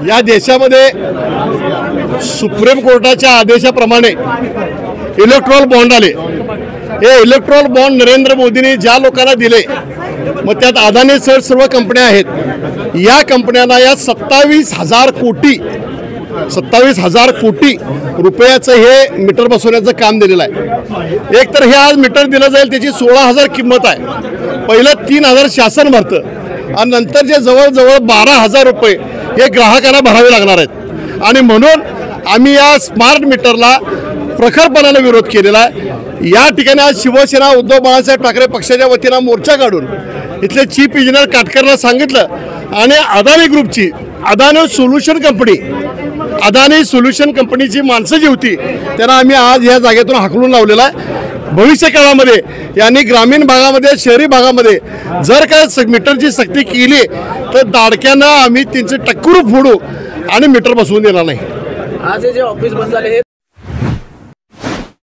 या देशामध्ये सुप्रीम कोर्टाच्या आदेशाप्रमाणे इलेक्ट्रॉल बॉन्ड आले। हे इलेक्ट्रॉल बॉन्ड नरेंद्र मोदींनी ज्या लोकांना दिले, मग त्यात अदानी सर्व कंपन्या आहेत। या कंपन्यांना या 27,000 कोटी रुपयाचं हे मीटर बसवण्याचं काम दिलेलं आहे। एक तर हे आज मीटर दिलं जाईल त्याची 16,000 किंमत आहे। पहिलं 3,000 शासन भरतं आणि नंतर जे जवळजवळ 12,000 रुपये हे ग्राहकांना भरावे लागणार आहेत। आणि म्हणून आम्ही या स्मार्ट मीटरला प्रखरपणाने विरोध केलेला आहे। या ठिकाणी आज शिवसेना उद्धव बाळासाहेब ठाकरे पक्षाच्या वतीनं मोर्चा काढून इथले चीफ इंजिनियर काटकरला सांगितलं आणि अदानी ग्रुपची अदानी सोल्युशन कंपनीची माणसं जी होती त्यांना आम्ही आज या जागेतून हाकलून लावलेला आहे। भविष्य काळामध्ये यांनी ग्रामीण भागामध्ये शहरी भागामध्ये जर काय मीटरची सक्ती केली तर दाडक्यांना आम्ही त्यांचे टक्कुरू फोडू आणि मीटर बसवून देणार नाही। आज हे जे ऑफिस बंद झाले हे